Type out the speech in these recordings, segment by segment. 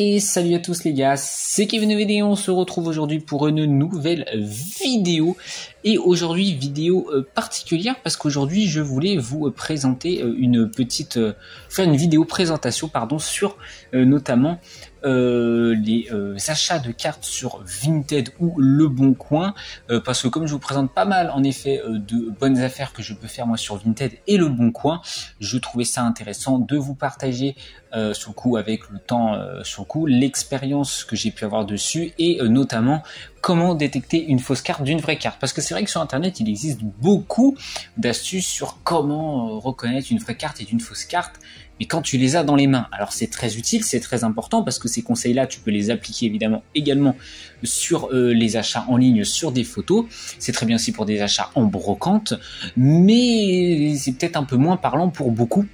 Et salut à tous les gars, c'est Kevin VD, on se retrouve aujourd'hui pour une nouvelle vidéo. Et aujourd'hui, vidéo particulière parce qu'aujourd'hui, je voulais vous présenter faire une vidéo présentation sur notamment les achats de cartes sur Vinted ou Le Bon Coin, parce que comme je vous présente pas mal en effet de bonnes affaires que je peux faire moi sur Vinted et Le Bon Coin, je trouvais ça intéressant de vous partager sur le coup avec le temps, l'expérience que j'ai pu avoir dessus et notamment comment détecter une fausse carte d'une vraie carte, parce que c'est vrai que sur internet il existe beaucoup d'astuces sur comment reconnaître une vraie carte et une fausse carte, mais quand tu les as dans les mains, alors c'est très utile, c'est très important, parce que ces conseils là tu peux les appliquer évidemment également sur les achats en ligne sur des photos, c'est très bien aussi pour des achats en brocante, mais c'est peut-être un peu moins parlant pour beaucoup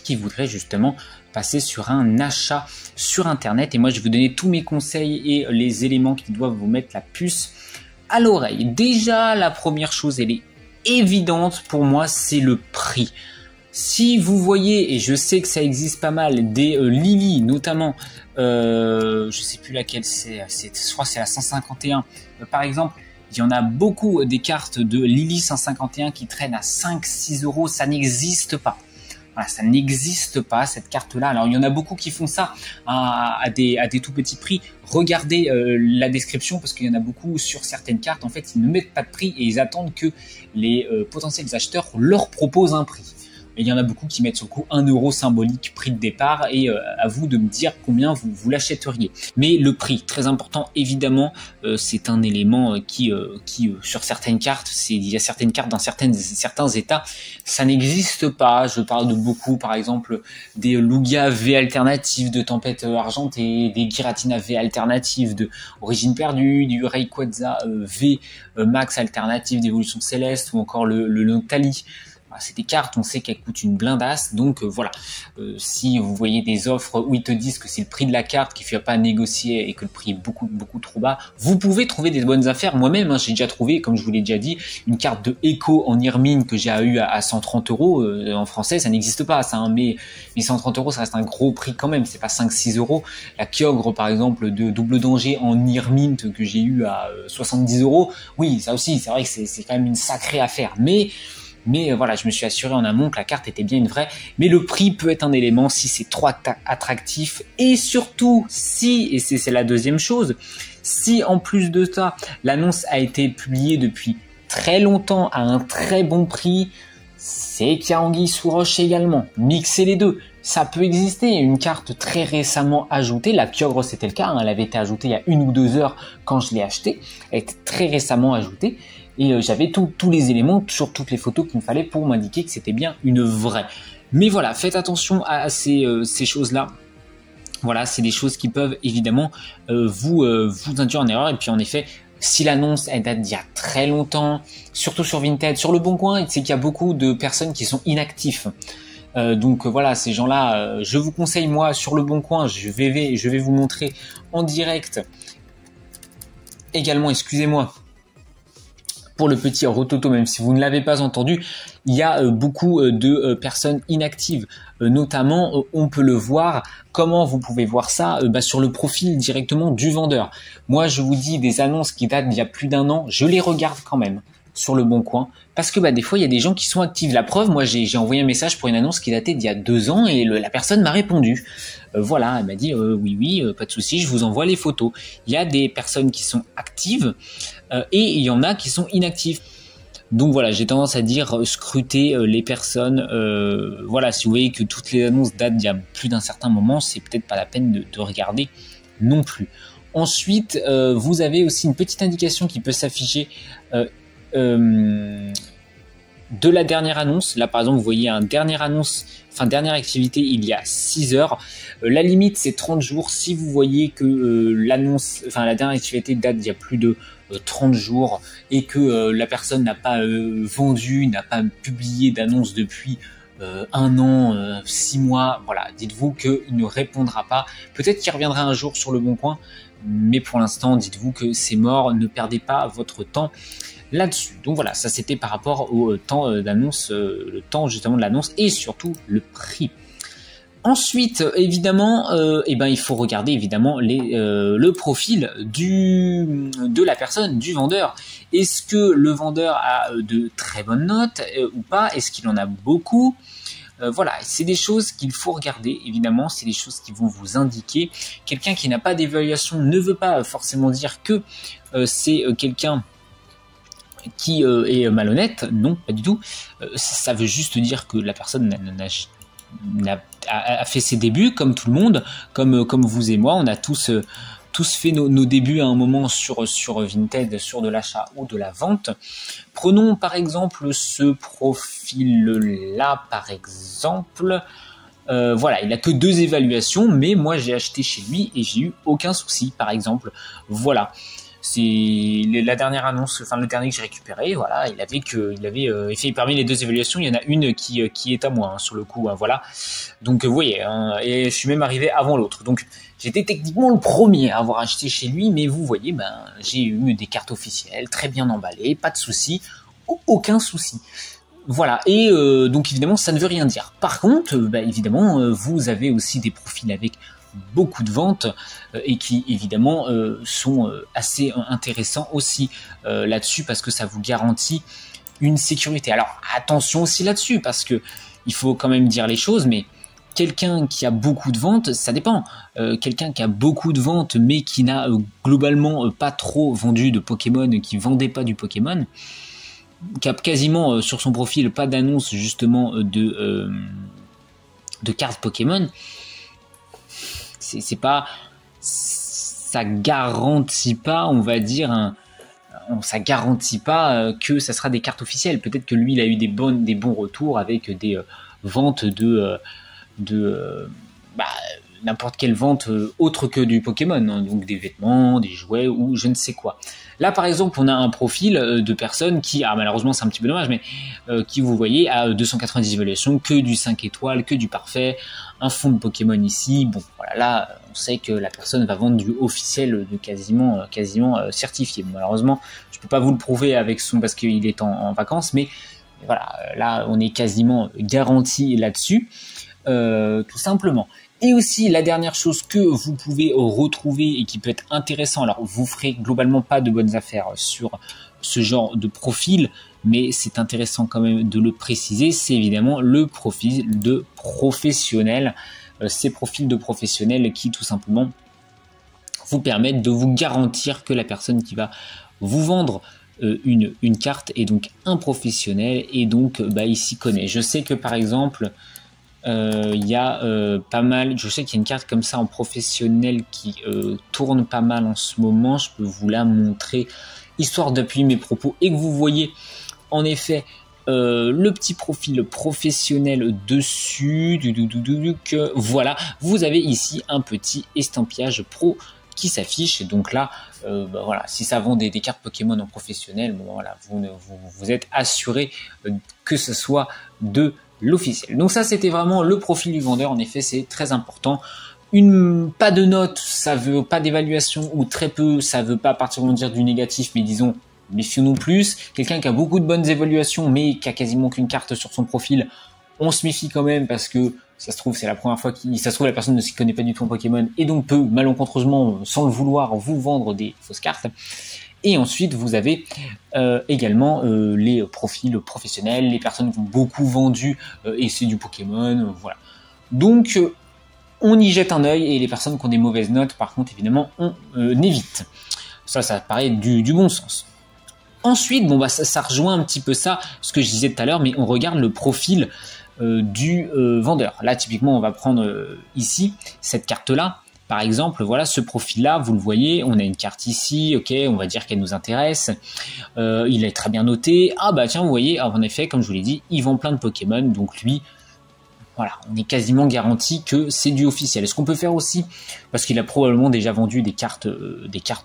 qui voudraient justement passer sur un achat sur internet. Et moi je vais vous donner tous mes conseils et les éléments qui doivent vous mettre la puce à l'oreille. Déjà la première chose, elle est évidente pour moi, c'est le prix. Si vous voyez, et je sais que ça existe pas mal, des Lily notamment, je sais plus laquelle c'est, je crois que c'est la 151 par exemple. Il y en a beaucoup des cartes de Lily 151 qui traînent à 5-6 euros, ça n'existe pas. Voilà, ça n'existe pas cette carte-là. Alors il y en a beaucoup qui font ça à des tout petits prix. Regardez la description, parce qu'il y en a beaucoup sur certaines cartes. En fait, ils ne mettent pas de prix et ils attendent que les potentiels acheteurs leur proposent un prix. Et il y en a beaucoup qui mettent sur le coup 1 euro symbolique prix de départ, et à vous de me dire combien vous l'achèteriez. Mais le prix, très important évidemment, c'est un élément qui sur certaines cartes, il y a certaines cartes dans certains états, ça n'existe pas. Je parle de beaucoup, par exemple des Lugia V alternatives de Tempête Argentée, des Giratina V alternatives de Origine Perdue, du Rayquaza V Max alternative d'Évolution Céleste, ou encore le Noctali. C'est des cartes, on sait qu'elles coûtent une blindasse, donc voilà. Si vous voyez des offres où ils te disent que c'est le prix de la carte, qu'il ne faut pas négocier et que le prix est beaucoup trop bas, vous pouvez trouver des bonnes affaires. Moi-même, j'ai déjà trouvé, comme je vous l'ai déjà dit, une carte de Echo en Irmine que j'ai eu à 130 euros. En français, ça n'existe pas, ça, hein, mais 130 euros, ça reste un gros prix quand même, c'est pas 5-6 euros. La Kyogre, par exemple, de Double Danger en Irmine que j'ai eu à 70 euros, oui, ça aussi, c'est vrai que c'est quand même une sacrée affaire, mais voilà, je me suis assuré en amont que la carte était bien une vraie. Mais le prix peut être un élément si c'est trop attractif, et surtout si, et c'est la deuxième chose, si en plus de ça, l'annonce a été publiée depuis très longtemps à un très bon prix, c'est qu'il y a anguille sous roche également. Mixez les deux, ça peut exister. Une carte très récemment ajoutée, la Kyogre c'était le cas, hein, elle avait été ajoutée il y a 1 ou 2 heures quand je l'ai achetée, elle était très récemment ajoutée. Et j'avais tous les éléments sur toutes les photos qu'il me fallait pour m'indiquer que c'était bien une vraie. Mais voilà, faites attention à ces choses-là. Voilà, c'est des choses qui peuvent évidemment vous induire en erreur. Et puis en effet, si l'annonce elle date d'il y a très longtemps, surtout sur Vinted, sur Le Bon Coin, c'est qu'il y a beaucoup de personnes qui sont inactifs. Donc voilà, ces gens-là, je vous conseille, moi, sur Le Bon Coin, je vais vous montrer en direct. Également, excusez-moi pour le petit rototo, même si vous ne l'avez pas entendu, il y a beaucoup de personnes inactives. Notamment, on peut le voir. Comment vous pouvez voir ça? Sur le profil directement du vendeur. Moi, je vous dis, des annonces qui datent d'il y a plus d'1 an, je les regarde quand même sur Le Bon Coin, parce que des fois il y a des gens qui sont actifs. La preuve, moi j'ai envoyé un message pour une annonce qui datait d'il y a 2 ans et la personne m'a répondu. Voilà, elle m'a dit oui, pas de souci, je vous envoie les photos. Il y a des personnes qui sont actives et il y en a qui sont inactives. Donc voilà, j'ai tendance à dire scruter les personnes. Voilà, si vous voyez que toutes les annonces datent d'il y a plus d'un certain moment, c'est peut-être pas la peine de regarder non plus. Ensuite, vous avez aussi une petite indication qui peut s'afficher de la dernière annonce. Là par exemple vous voyez un dernière annonce, dernière activité il y a 6 heures. La limite c'est 30 jours. Si vous voyez que l'annonce, la dernière activité date d'il y a plus de 30 jours et que la personne n'a pas vendu, n'a pas publié d'annonce depuis 1 an, 6 mois, voilà, dites-vous qu'il ne répondra pas. Peut-être qu'il reviendra un jour sur Le Bon Coin, mais pour l'instant dites-vous que c'est mort, ne perdez pas votre temps là-dessus. Donc voilà, ça c'était par rapport au temps d'annonce, le temps justement de l'annonce et surtout le prix. Ensuite, évidemment, il faut regarder évidemment le profil de la personne, du vendeur. Est-ce que le vendeur a de très bonnes notes ou pas? Est-ce qu'il en a beaucoup? Voilà, c'est des choses qu'il faut regarder, évidemment, c'est des choses qui vont vous indiquer. Quelqu'un qui n'a pas d'évaluation ne veut pas forcément dire que c'est quelqu'un qui est malhonnête. Non, pas du tout. Ça veut juste dire que la personne a fait ses débuts comme tout le monde, comme vous et moi. On a tous fait nos débuts à un moment sur Vinted, sur de l'achat ou de la vente. Prenons par exemple ce profil-là, par exemple. Voilà, il a que 2 évaluations, mais moi j'ai acheté chez lui et j'ai eu aucun souci, par exemple. Voilà. C'est la dernière annonce, enfin le dernier que j'ai récupéré, voilà, il avait fait parmi les 2 évaluations, il y en a une qui est à moi, hein, sur le coup, hein, voilà. Donc vous voyez, hein, et je suis même arrivé avant l'autre. Donc j'étais techniquement le premier à avoir acheté chez lui, mais vous voyez, j'ai eu des cartes officielles, très bien emballées, pas de souci, aucun souci. Voilà, et donc évidemment ça ne veut rien dire. Par contre, évidemment, vous avez aussi des profils avec beaucoup de ventes et qui évidemment sont assez intéressants aussi là-dessus, parce que ça vous garantit une sécurité. Alors attention aussi là-dessus, parce que il faut quand même dire les choses, mais quelqu'un qui a beaucoup de ventes, ça dépend. Quelqu'un qui a beaucoup de ventes mais qui n'a globalement pas trop vendu de Pokémon, qui vendait pas du Pokémon, qui a quasiment sur son profil pas d'annonce justement de cartes Pokémon, c'est pas, ça garantit pas, on va dire, ça garantit pas que ça sera des cartes officielles. Peut-être que lui il a eu des bons retours avec des ventes de n'importe quelle vente autre que du Pokémon, hein, donc des vêtements, des jouets ou je ne sais quoi. Là par exemple on a un profil de personne qui, malheureusement c'est un petit peu dommage, mais qui vous voyez a 290 évaluations, que du 5 étoiles, que du parfait, un fond de Pokémon ici. Bon voilà, là on sait que la personne va vendre du officiel de quasiment certifié. Bon, malheureusement je peux pas vous le prouver avec parce qu'il est en vacances, mais voilà, là on est quasiment garanti là-dessus, tout simplement. Et aussi la dernière chose que vous pouvez retrouver et qui peut être intéressant, alors vous ferez globalement pas de bonnes affaires sur ce genre de profil, mais c'est intéressant quand même de le préciser, c'est évidemment le profil de professionnel. Ces profils de professionnels qui tout simplement vous permettent de vous garantir que la personne qui va vous vendre une carte est donc un professionnel et donc il s'y connaît. Je sais que par exemple il y a pas mal, je sais qu'il y a une carte comme ça en professionnel qui tourne pas mal en ce moment, je peux vous la montrer histoire d'appuyer mes propos et que vous voyez en effet le petit profil professionnel dessus, que voilà, vous avez ici un petit estampillage pro qui s'affiche. Donc là, voilà, si ça vend des cartes Pokémon en professionnel, bon, voilà, vous êtes assuré que ce soit de l'officiel. Donc ça, c'était vraiment le profil du vendeur. En effet, c'est très important. Pas de note, ça veut pas d'évaluation, ou très peu, ça veut pas particulièrement dire du négatif, mais disons, méfions-nous plus. Quelqu'un qui a beaucoup de bonnes évaluations, mais qui a quasiment qu'une carte sur son profil, on se méfie quand même, parce que ça se trouve, c'est la première fois ça se trouve, la personne ne s'y connaît pas du tout en Pokémon, et donc peut malencontreusement, sans le vouloir, vous vendre des fausses cartes. Et ensuite, vous avez également les profils professionnels, les personnes qui ont beaucoup vendu et c'est du Pokémon, voilà. Donc, on y jette un œil, et les personnes qui ont des mauvaises notes, par contre, évidemment, on évite. Ça paraît du bon sens. Ensuite, ça rejoint un petit peu ça, ce que je disais tout à l'heure, mais on regarde le profil du vendeur. Là, typiquement, on va prendre ici cette carte-là. Par exemple, voilà, ce profil-là, vous le voyez, on a une carte ici, ok, on va dire qu'elle nous intéresse. Il est très bien noté. Ah bah tiens, vous voyez, en effet, comme je vous l'ai dit, il vend plein de Pokémon, donc lui, voilà, on est quasiment garanti que c'est du officiel. Ce qu'on peut faire aussi, parce qu'il a probablement déjà vendu des cartes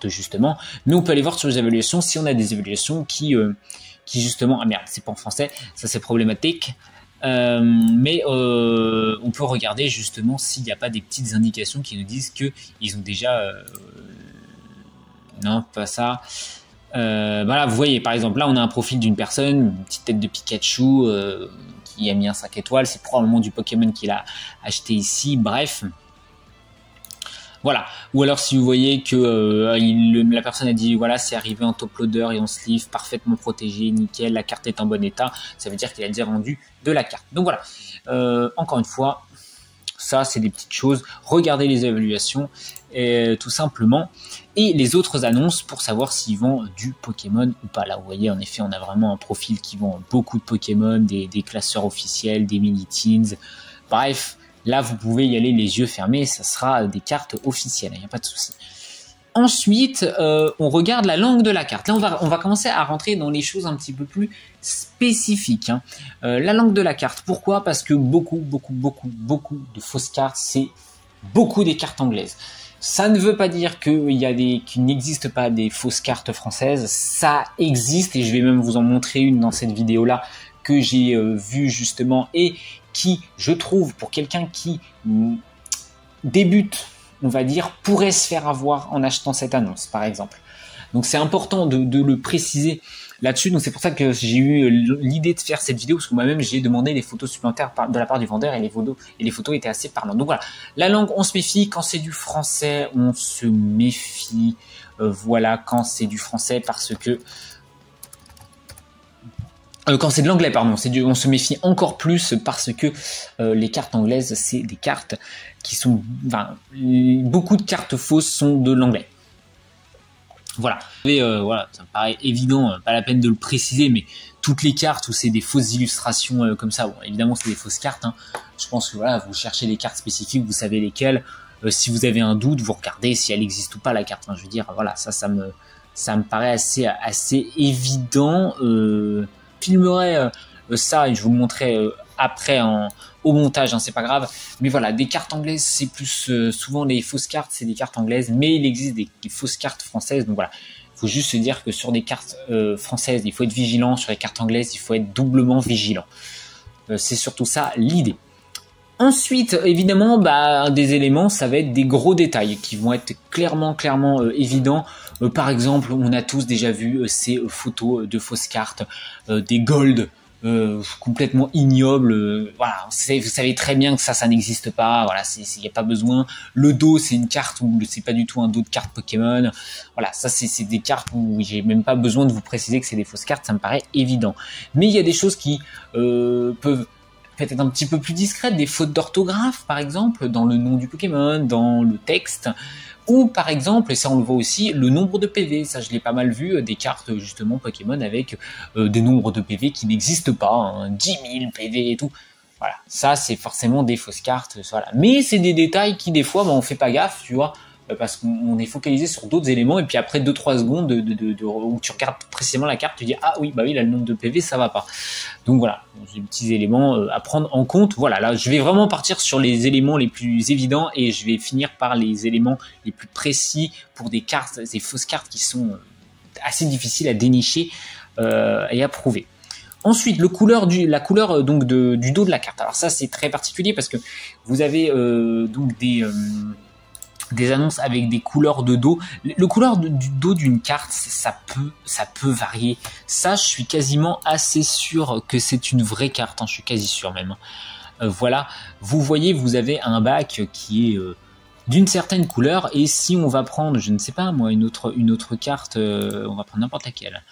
justement, mais on peut aller voir sur les évaluations si on a des évaluations qui justement, ah merde, c'est pas en français, ça c'est problématique. Mais on peut regarder justement s'il n'y a pas des petites indications qui nous disent que ils ont déjà non, pas ça. Voilà, vous voyez par exemple là on a un profil d'une personne, une petite tête de Pikachu qui a mis un 5 étoiles, c'est probablement du Pokémon qu'il a acheté ici, bref. Voilà. Ou alors si vous voyez que la personne a dit voilà, c'est arrivé en top loader et en sleeve, parfaitement protégé, nickel, la carte est en bon état, ça veut dire qu'il a déjà vendu de la carte. Donc voilà, encore une fois, ça c'est des petites choses, regardez les évaluations tout simplement, et les autres annonces pour savoir s'ils vendent du Pokémon ou pas. Là vous voyez, en effet on a vraiment un profil qui vend beaucoup de Pokémon, des classeurs officiels, des mini-teens, bref. Là, vous pouvez y aller les yeux fermés, ça sera des cartes officielles, il n'y a pas de souci. Ensuite, on regarde la langue de la carte. Là, on va commencer à rentrer dans les choses un petit peu plus spécifiques. Hein. La langue de la carte, pourquoi? Parce que beaucoup de fausses cartes, c'est beaucoup des cartes anglaises. Ça ne veut pas dire qu'il n'existe pas des fausses cartes françaises, ça existe, et je vais même vous en montrer une dans cette vidéo-là que j'ai vue justement, et qui, je trouve, pour quelqu'un qui débute, on va dire, pourrait se faire avoir en achetant cette annonce, par exemple. Donc c'est important de le préciser là-dessus. Donc c'est pour ça que j'ai eu l'idée de faire cette vidéo, parce que moi-même j'ai demandé des photos supplémentaires de la part du vendeur, et les photos étaient assez parlantes. Donc voilà, la langue, on se méfie. Quand c'est du français, on se méfie. Voilà, quand c'est du français, parce que quand c'est de l'anglais, pardon, on se méfie encore plus, parce que les cartes anglaises, c'est des cartes qui sont, enfin, beaucoup de cartes fausses sont de l'anglais. Voilà. Et voilà, ça me paraît évident, pas la peine de le préciser, mais toutes les cartes où c'est des fausses illustrations comme ça, bon, évidemment c'est des fausses cartes. Hein. Je pense que voilà, vous cherchez des cartes spécifiques, vous savez lesquelles. Si vous avez un doute, vous regardez si elle existe ou pas la carte. Enfin, je veux dire, voilà, ça me paraît assez évident. Filmerai ça et je vous le montrerai après au montage, hein, c'est pas grave, mais voilà, des cartes anglaises, c'est plus souvent les fausses cartes, c'est des cartes anglaises, mais il existe des fausses cartes françaises. Donc voilà, il faut juste se dire que sur des cartes françaises, il faut être vigilant, sur les cartes anglaises, il faut être doublement vigilant. C'est surtout ça l'idée. Ensuite, évidemment, un des éléments, ça va être des gros détails qui vont être clairement évidents. Par exemple, on a tous déjà vu ces photos de fausses cartes, des gold complètement ignobles. Voilà, vous savez très bien que ça n'existe pas. Voilà, il n'y a pas besoin. Le dos, c'est une carte où c'est pas du tout un dos de carte Pokémon. Voilà, ça c'est des cartes où j'ai même pas besoin de vous préciser que c'est des fausses cartes. Ça me paraît évident. Mais il y a des choses qui peuvent peut-être un petit peu plus discrètes, des fautes d'orthographe par exemple, dans le nom du Pokémon, dans le texte, ou par exemple, et ça on le voit aussi, le nombre de PV, ça je l'ai pas mal vu, des cartes justement Pokémon avec des nombres de PV qui n'existent pas, hein, 10 000 PV et tout. Voilà, ça c'est forcément des fausses cartes, voilà. Mais c'est des détails qui des fois on fait pas gaffe, tu vois, parce qu'on est focalisé sur d'autres éléments, et puis après 2-3 secondes où tu regardes précisément la carte, tu dis ah oui, bah oui, là le nombre de PV ça va pas. Donc voilà, des petits éléments à prendre en compte. Voilà, là je vais vraiment partir sur les éléments les plus évidents, et je vais finir par les éléments les plus précis pour des cartes, ces fausses cartes qui sont assez difficiles à dénicher et à prouver. Ensuite, la couleur du dos de la carte. Alors ça c'est très particulier, parce que vous avez donc des annonces avec des couleurs de dos. Le couleur du dos d'une carte, ça peut varier. Ça, je suis quasiment assez sûr que c'est une vraie carte. Hein, je suis quasi sûr même. Voilà, vous voyez, vous avez un bac qui est d'une certaine couleur, et si on va prendre, je ne sais pas moi, une autre carte, on va prendre n'importe laquelle.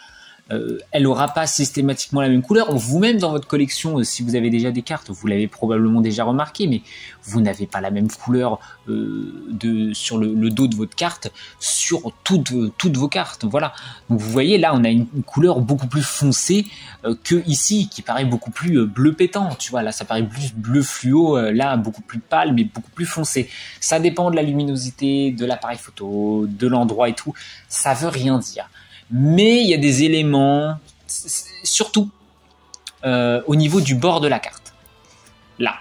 Elle n'aura pas systématiquement la même couleur. Vous-même dans votre collection, si vous avez déjà des cartes, vous l'avez probablement déjà remarqué, mais vous n'avez pas la même couleur sur le dos de votre carte sur toutes vos cartes. Voilà. Donc vous voyez là, on a une couleur beaucoup plus foncée que ici, qui paraît beaucoup plus bleu pétant. Tu vois, là ça paraît plus bleu fluo, là beaucoup plus pâle, mais beaucoup plus foncé. Ça dépend de la luminosité, de l'appareil photo, de l'endroit et tout. Ça veut rien dire. Mais il y a des éléments, surtout au niveau du bord de la carte. Là,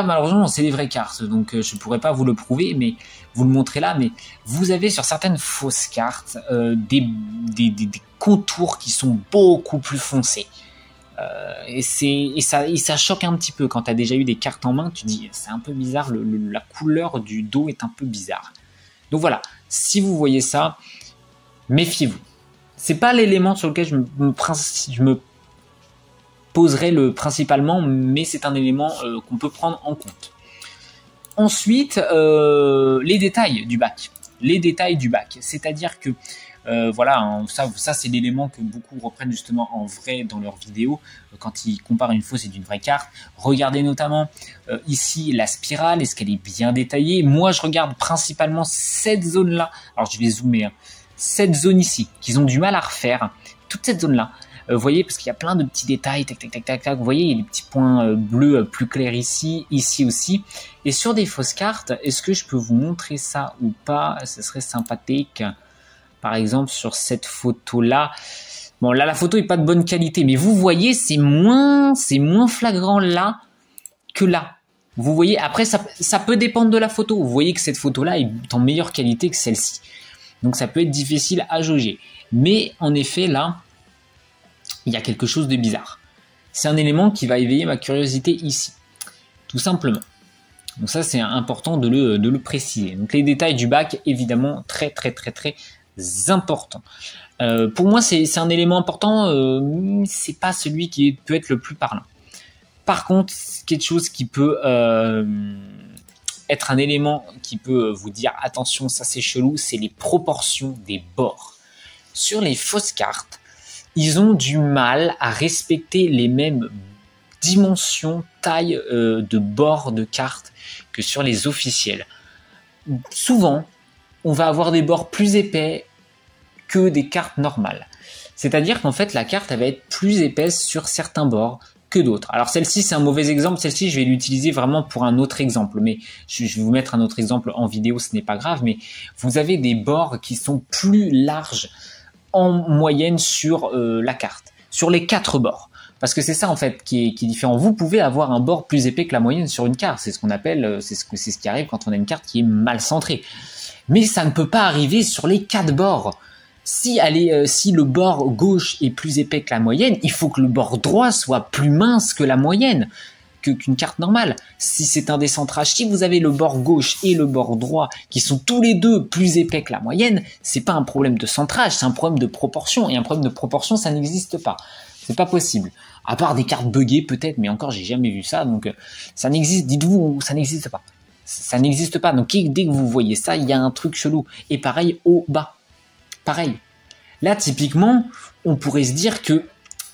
malheureusement, c'est des vraies cartes, donc je ne pourrais pas vous le prouver, mais vous le montrer là. Mais vous avez sur certaines fausses cartes des contours qui sont beaucoup plus foncés. Et ça choque un petit peu quand tu as déjà eu des cartes en main. Tu dis, c'est un peu bizarre, la couleur du dos est un peu bizarre. Donc voilà, si vous voyez ça, méfiez-vous. C'est pas l'élément sur lequel je me poserait principalement, mais c'est un élément qu'on peut prendre en compte. Ensuite, les détails du bac. Les détails du bac, c'est-à-dire que voilà, hein, ça c'est l'élément que beaucoup reprennent justement en vrai dans leurs vidéos quand ils comparent une fausse et d'une vraie carte. Regardez notamment ici la spirale, est-ce qu'elle est bien détaillée? Moi je regarde principalement cette zone-là, alors je vais zoomer, hein. Cette zone ici, qu'ils ont du mal à refaire, toute cette zone-là. Vous voyez, parce qu'il y a plein de petits détails, tac, tac, tac, tac, tac. Vous voyez, il y a des petits points bleus plus clairs ici, ici aussi. Et sur des fausses cartes, est-ce que je peux vous montrer ça ou pas? Ce serait sympathique. Par exemple, sur cette photo-là. Bon, là, la photo est pas de bonne qualité, mais vous voyez, c'est moins flagrant là que là. Vous voyez, après, ça peut dépendre de la photo. Vous voyez que cette photo-là est en meilleure qualité que celle-ci. Donc, ça peut être difficile à jauger. Mais, en effet, là, il y a quelque chose de bizarre. C'est un élément qui va éveiller ma curiosité ici. Tout simplement. Donc ça, c'est important de le préciser. Donc les détails du bac, évidemment, très, très, très, très important. Pour moi, c'est un élément important. C'est pas celui qui peut être le plus parlant. Par contre, quelque chose qui peut être un élément qui peut vous dire attention, ça c'est chelou, c'est les proportions des bords. Sur les fausses cartes, ils ont du mal à respecter les mêmes dimensions, taille de bords de cartes que sur les officiels. Souvent, on va avoir des bords plus épais que des cartes normales. C'est-à-dire qu'en fait, la carte elle va être plus épaisse sur certains bords que d'autres. Alors celle-ci, c'est un mauvais exemple. Celle-ci, je vais l'utiliser vraiment pour un autre exemple. Mais je vais vous mettre un autre exemple en vidéo, ce n'est pas grave. Mais vous avez des bords qui sont plus larges en moyenne sur la carte, sur les 4 bords. Parce que c'est ça en fait qui est différent. Vous pouvez avoir un bord plus épais que la moyenne sur une carte. C'est ce qu'on appelle, c'est ce qui arrive quand on a une carte qui est mal centrée. Mais ça ne peut pas arriver sur les 4 bords. Si le bord gauche est plus épais que la moyenne, il faut que le bord droit soit plus mince que la moyenne, qu'une carte normale. Si c'est un décentrage, si vous avez le bord gauche et le bord droit qui sont tous les deux plus épais que la moyenne, c'est pas un problème de centrage, c'est un problème de proportion. Et un problème de proportion, ça n'existe pas. C'est pas possible. À part des cartes buggées peut-être, mais encore j'ai jamais vu ça, donc ça n'existe, dites-vous, ça n'existe pas. Ça n'existe pas. Donc dès que vous voyez ça, il y a un truc chelou. Et pareil au bas. Pareil. Là, typiquement, on pourrait se dire que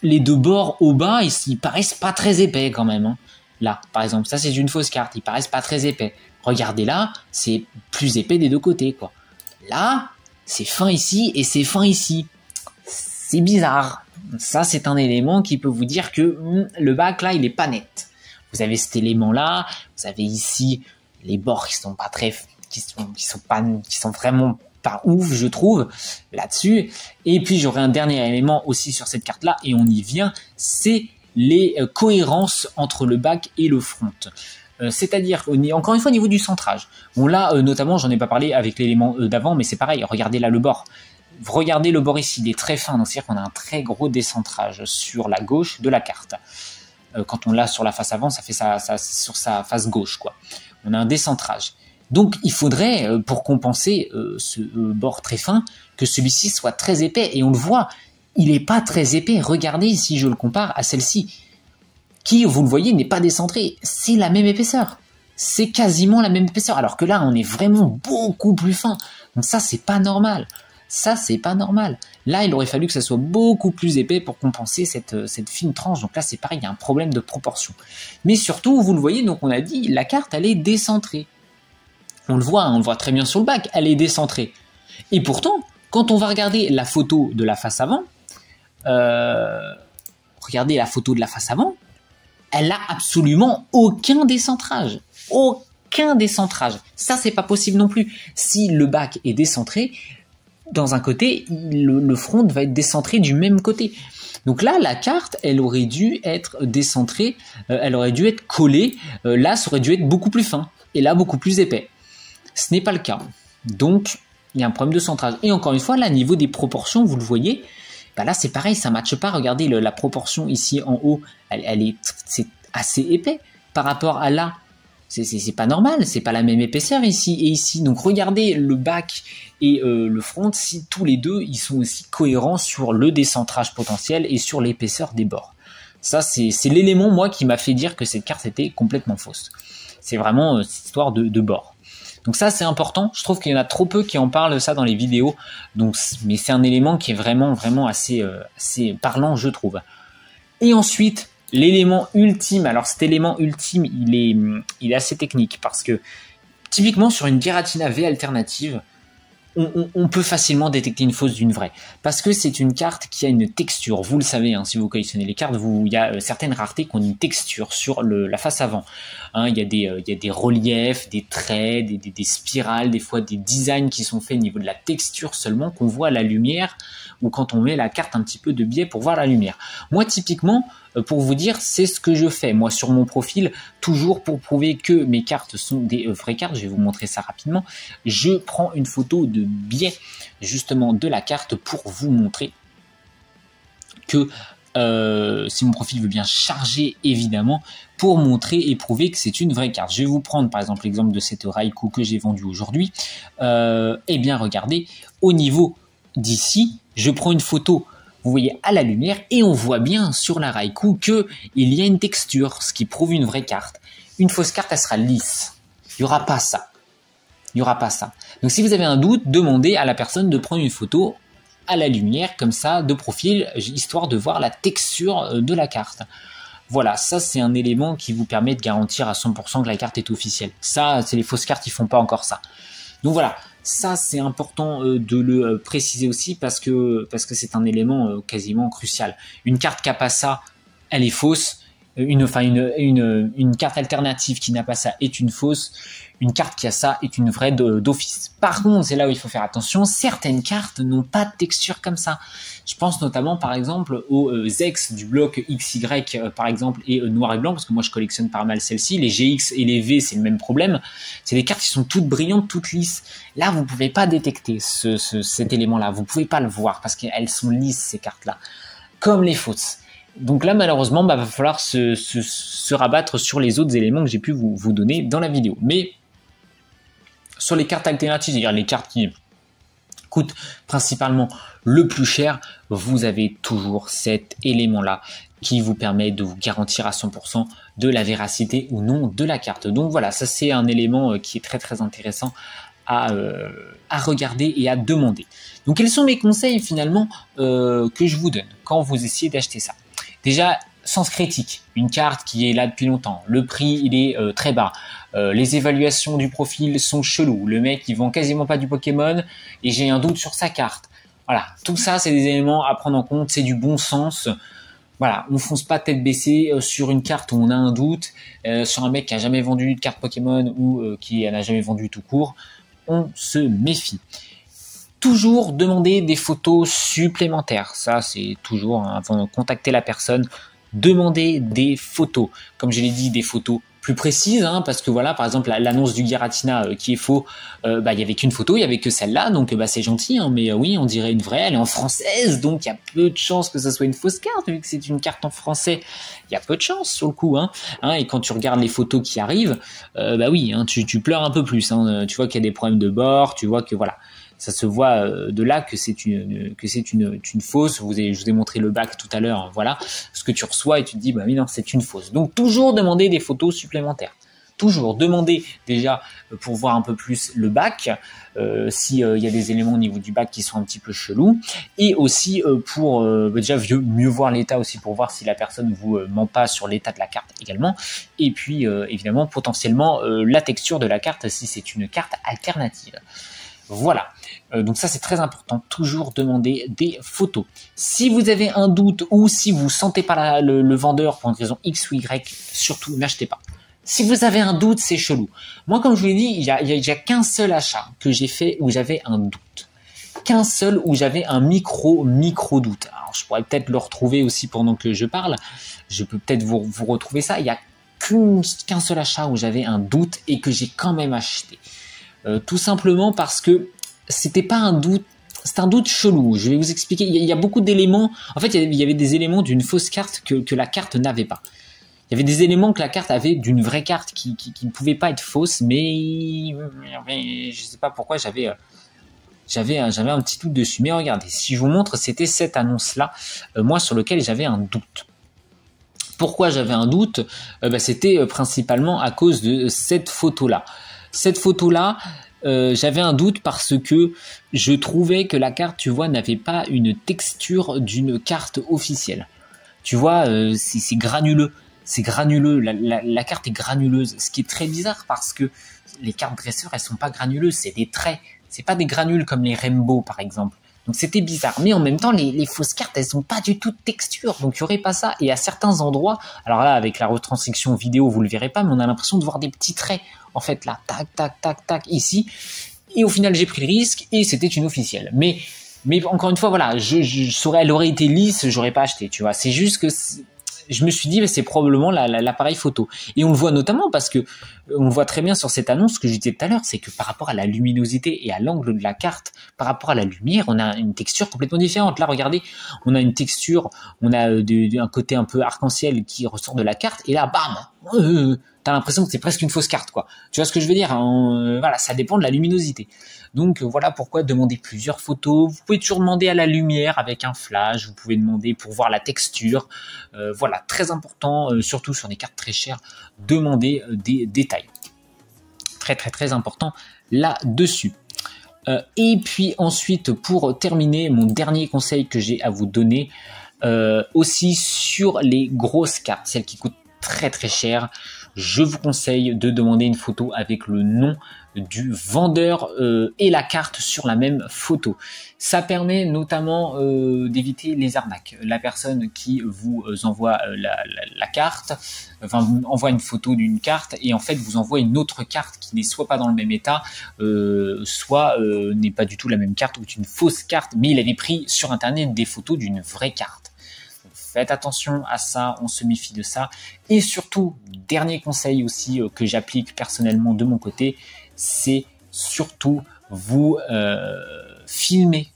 les deux bords au bas, ils paraissent pas très épais quand même. Hein. Là, par exemple, ça c'est une fausse carte, ils paraissent pas très épais. Regardez là, c'est plus épais des deux côtés, quoi. Là, c'est fin ici et c'est fin ici. C'est bizarre. Ça, c'est un élément qui peut vous dire que le bac, là, il est pas net. Vous avez cet élément-là, vous avez ici les bords qui sont pas très... qui sont vraiment pas ouf, je trouve, là-dessus. Et puis, j'aurai un dernier élément aussi sur cette carte-là, et on y vient, c'est les cohérences entre le bac et le front. C'est-à-dire, encore une fois, au niveau du centrage. Bon, là, notamment, j'en ai pas parlé avec l'élément d'avant, mais c'est pareil, regardez là le bord. Regardez le bord ici, il est très fin, donc c'est-à-dire qu'on a un très gros décentrage sur la gauche de la carte. Quand on l'a sur la face avant, ça fait ça sur sa face gauche, quoi. On a un décentrage. Donc, il faudrait, pour compenser ce bord très fin, que celui-ci soit très épais. Et on le voit, il n'est pas très épais. Regardez si je le compare à celle-ci, qui, vous le voyez, n'est pas décentrée. C'est la même épaisseur. C'est quasiment la même épaisseur. Alors que là, on est vraiment beaucoup plus fin. Donc ça, c'est pas normal. Ça, c'est pas normal. Là, il aurait fallu que ça soit beaucoup plus épais pour compenser cette fine tranche. Donc là, c'est pareil, il y a un problème de proportion. Mais surtout, vous le voyez, donc on a dit, la carte, elle est décentrée. On le voit très bien sur le bac, elle est décentrée. Et pourtant, quand on va regarder la photo de la face avant, regardez la photo de la face avant, elle n'a absolument aucun décentrage. Aucun décentrage. Ça, c'est pas possible non plus. Si le bac est décentré, dans un côté, le front va être décentré du même côté. Donc là, la carte, elle aurait dû être décentrée, elle aurait dû être collée. Là, ça aurait dû être beaucoup plus fin. Et là, beaucoup plus épais. Ce n'est pas le cas. Donc, il y a un problème de centrage. Et encore une fois, là, au niveau des proportions, vous le voyez, bah là, c'est pareil, ça ne matche pas. Regardez, la proportion ici en haut, c'est assez épais par rapport à là. C'est pas normal, c'est pas la même épaisseur ici et ici. Donc, regardez le bac et le front, si tous les deux, ils sont aussi cohérents sur le décentrage potentiel et sur l'épaisseur des bords. Ça, c'est l'élément, moi, qui m'a fait dire que cette carte était complètement fausse. C'est vraiment cette histoire de bord. Donc ça, c'est important. Je trouve qu'il y en a trop peu qui en parlent ça dans les vidéos. Donc, mais c'est un élément qui est vraiment assez parlant, je trouve. Et ensuite, l'élément ultime. Alors cet élément ultime, il est assez technique parce que typiquement sur une Giratina V alternative, on peut facilement détecter une fausse d'une vraie. Parce que c'est une carte qui a une texture. Vous le savez, hein, si vous collectionnez les cartes, il y a certaines raretés qui ont une texture sur la face avant. Hein, il y a des reliefs, des traits, des spirales, des fois des designs qui sont faits au niveau de la texture seulement, qu'on voit à la lumière, ou quand on met la carte un petit peu de biais pour voir la lumière. Moi, typiquement, pour vous dire, c'est ce que je fais. Moi, sur mon profil, toujours pour prouver que mes cartes sont des vraies cartes, je vais vous montrer ça rapidement, je prends une photo de biais, justement, de la carte pour vous montrer que, si mon profil veut bien charger, évidemment, pour montrer et prouver que c'est une vraie carte. Je vais vous prendre, par exemple, l'exemple de cette Raikou que j'ai vendue aujourd'hui. Eh bien, regardez, au niveau d'ici, je prends une photo, vous voyez, à la lumière, et on voit bien sur la Raikou qu'il y a une texture, ce qui prouve une vraie carte. Une fausse carte, elle sera lisse. Il n'y aura pas ça. Il n'y aura pas ça. Donc si vous avez un doute, demandez à la personne de prendre une photo à la lumière, comme ça, de profil, histoire de voir la texture de la carte. Voilà, ça c'est un élément qui vous permet de garantir à 100% que la carte est officielle. Ça, c'est les fausses cartes qui font pas encore ça. Donc voilà, ça c'est important de le préciser aussi parce que c'est un élément quasiment crucial. Une carte qui n'a pas ça, elle est fausse. Une carte alternative qui n'a pas ça est une fausse. Une carte qui a ça est une vraie d'office. Par contre, c'est là où il faut faire attention, certaines cartes n'ont pas de texture comme ça. Je pense notamment par exemple aux Zex du bloc XY par exemple et noir et blanc, parce que moi je collectionne pas mal celles-ci. Les GX et les V, c'est le même problème. C'est des cartes qui sont toutes brillantes, toutes lisses. Là, vous pouvez pas détecter cet élément-là. Vous pouvez pas le voir parce qu'elles sont lisses, ces cartes-là. Comme les fausses. Donc là, malheureusement, va falloir se rabattre sur les autres éléments que j'ai pu vous donner dans la vidéo. Mais sur les cartes alternatives, c'est-à-dire les cartes qui coûtent principalement le plus cher, vous avez toujours cet élément-là qui vous permet de vous garantir à 100% de la véracité ou non de la carte. Donc voilà, ça c'est un élément qui est très intéressant à regarder et à demander. Donc quels sont mes conseils finalement que je vous donne quand vous essayez d'acheter ça? Déjà, sens critique, une carte qui est là depuis longtemps, le prix il est très bas, les évaluations du profil sont cheloues, le mec il vend quasiment pas du Pokémon et j'ai un doute sur sa carte. Voilà, tout ça c'est des éléments à prendre en compte, c'est du bon sens. Voilà, on fonce pas tête baissée sur une carte où on a un doute, sur un mec qui a jamais vendu de carte Pokémon ou qui n'a jamais vendu tout court, on se méfie. Toujours demander des photos supplémentaires. Ça, c'est toujours, hein, avant de contacter la personne, demander des photos. Comme je l'ai dit, des photos plus précises, hein, parce que voilà, par exemple, l'annonce du Giratina qui est faux, il y avait qu'une photo, il y avait que celle-là, donc c'est gentil, hein, mais oui, on dirait une vraie, elle est en française, donc il y a peu de chances que ça soit une fausse carte, vu que c'est une carte en français, il y a peu de chance sur le coup, hein, et quand tu regardes les photos qui arrivent, oui, hein, tu pleures un peu plus, hein, tu vois qu'il y a des problèmes de bord, tu vois que voilà. Ça se voit de là que c'est une fausse. Je vous ai montré le bac tout à l'heure. Voilà ce que tu reçois et tu te dis oui non, c'est une fausse. Donc toujours demander des photos supplémentaires. Toujours demander déjà pour voir un peu plus le bac, s'il y a des éléments au niveau du bac qui sont un petit peu chelous, et aussi pour déjà mieux voir l'état aussi, pour voir si la personne vous ment pas sur l'état de la carte également, et puis évidemment potentiellement la texture de la carte si c'est une carte alternative. Voilà, donc ça c'est très important, toujours demander des photos. Si vous avez un doute ou si vous sentez pas le vendeur pour une raison X ou Y, surtout n'achetez pas. Si vous avez un doute, c'est chelou. Moi, comme je vous l'ai dit, il y a qu'un seul achat que j'ai fait où j'avais un doute. Qu'un seul où j'avais un micro doute. Alors je pourrais peut-être le retrouver aussi pendant que je parle. Je peux peut-être vous retrouver ça. Il y a qu'un seul achat où j'avais un doute et que j'ai quand même acheté. Tout simplement parce que c'était pas un doute, c'est un doute chelou. Je vais vous expliquer. Il y a beaucoup d'éléments. En fait, il y avait des éléments d'une fausse carte que la carte n'avait pas. Il y avait des éléments que la carte avait d'une vraie carte qui ne pouvait pas être fausse, mais je sais pas pourquoi j'avais un petit doute dessus. Mais regardez, si je vous montre, c'était cette annonce-là, moi sur lequel j'avais un doute. Pourquoi j'avais un doute? C'était principalement à cause de cette photo-là. Cette photo-là, j'avais un doute parce que je trouvais que la carte, tu vois, n'avait pas une texture d'une carte officielle. Tu vois, c'est granuleux. C'est granuleux. La carte est granuleuse, ce qui est très bizarre parce que les cartes dresseurs, elles sont pas granuleuses, c'est des traits. C'est pas des granules comme les Rainbow, par exemple. Donc c'était bizarre. Mais en même temps, les fausses cartes, elles ont pas du tout de texture. Donc il y aurait pas ça. Et à certains endroits, alors là, avec la retranscription vidéo, vous le verrez pas, mais on a l'impression de voir des petits traits. En fait, là, tac, tac, tac, tac, ici. Et au final, j'ai pris le risque et c'était une officielle. Mais encore une fois, voilà, je saurais, elle aurait été lisse, j'aurais pas acheté, tu vois. C'est juste que je me suis dit, c'est probablement l'appareil photo. Et on le voit notamment parce que on le voit très bien sur cette annonce que je disais tout à l'heure, c'est que par rapport à la luminosité et à l'angle de la carte, par rapport à la lumière, on a une texture complètement différente. Là, regardez, on a une texture, on a un côté un peu arc-en-ciel qui ressort de la carte, et là, bam, t'as l'impression que c'est presque une fausse carte, quoi. Tu vois ce que je veux dire, hein? Voilà, ça dépend de la luminosité. Donc voilà pourquoi demander plusieurs photos. Vous pouvez toujours demander à la lumière avec un flash. Vous pouvez demander pour voir la texture. Voilà, très important, surtout sur des cartes très chères, demander des détails. Très très très important là-dessus. Et puis ensuite, pour terminer, mon dernier conseil que j'ai à vous donner, aussi sur les grosses cartes, celles qui coûtent très très cher, je vous conseille de demander une photo avec le nom du vendeur et la carte sur la même photo. Ça permet notamment d'éviter les arnaques. La personne qui vous envoie la carte, enfin envoie une photo d'une carte et en fait vous envoie une autre carte qui n'est soit pas dans le même état, soit n'est pas du tout la même carte ou est une fausse carte, mais il avait pris sur internet des photos d'une vraie carte. Faites attention à ça, on se méfie de ça. Et surtout, dernier conseil aussi que j'applique personnellement de mon côté, c'est surtout vous filmer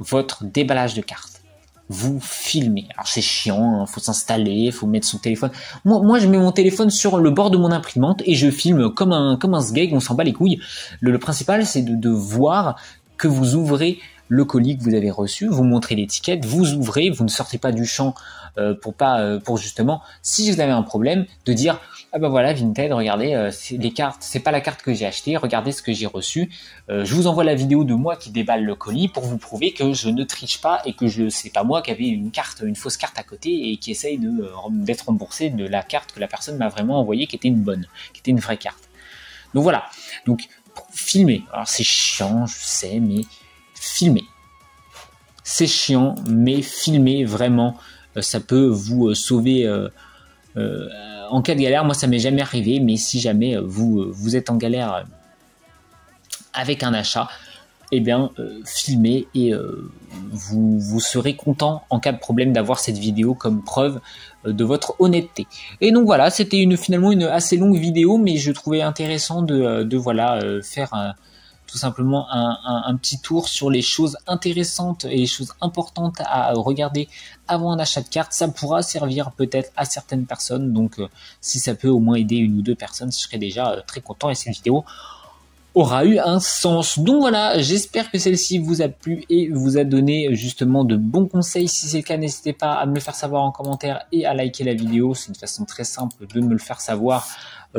votre déballage de cartes. Vous filmez. Alors c'est chiant, faut s'installer, faut mettre son téléphone. Moi, je mets mon téléphone sur le bord de mon imprimante et je filme comme un sgeg, on s'en bat les couilles. Le principal, c'est de voir que vous ouvrez le colis que vous avez reçu, vous montrez l'étiquette, vous ouvrez, vous ne sortez pas du champ pour justement, si vous avez un problème, de dire ah ben voilà Vinted, regardez les cartes, c'est pas la carte que j'ai achetée, regardez ce que j'ai reçu. Je vous envoie la vidéo de moi qui déballe le colis pour vous prouver que je ne triche pas et que c'est pas moi qui avais une fausse carte à côté et qui essaye d'être remboursé de la carte que la personne m'a vraiment envoyée, qui était une bonne, qui était une vraie carte. Donc voilà, donc filmer. Alors c'est chiant, je sais, mais filmer. C'est chiant, mais filmer vraiment, ça peut vous sauver en cas de galère. Moi, ça m'est jamais arrivé, mais si jamais vous êtes en galère avec un achat, eh bien, filmez et vous serez content en cas de problème d'avoir cette vidéo comme preuve de votre honnêteté. Et donc voilà, c'était finalement une assez longue vidéo, mais je trouvais intéressant de voilà faire tout simplement un petit tour sur les choses intéressantes et les choses importantes à regarder avant un achat de carte. Ça pourra servir peut-être à certaines personnes, donc si ça peut au moins aider une ou deux personnes, je serais déjà très content et cette vidéo aura eu un sens. Donc voilà, j'espère que celle-ci vous a plu et vous a donné justement de bons conseils. Si c'est le cas, n'hésitez pas à me le faire savoir en commentaire et à liker la vidéo. C'est une façon très simple de me le faire savoir.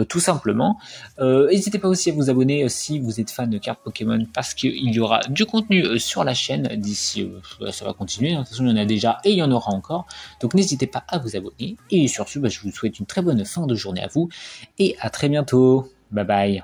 Tout simplement. N'hésitez pas aussi à vous abonner si vous êtes fan de cartes Pokémon parce qu'il y aura du contenu sur la chaîne d'ici, ça va continuer, de toute façon il y en a déjà et il y en aura encore, donc n'hésitez pas à vous abonner et sur ce je vous souhaite une très bonne fin de journée à vous et à très bientôt, bye bye.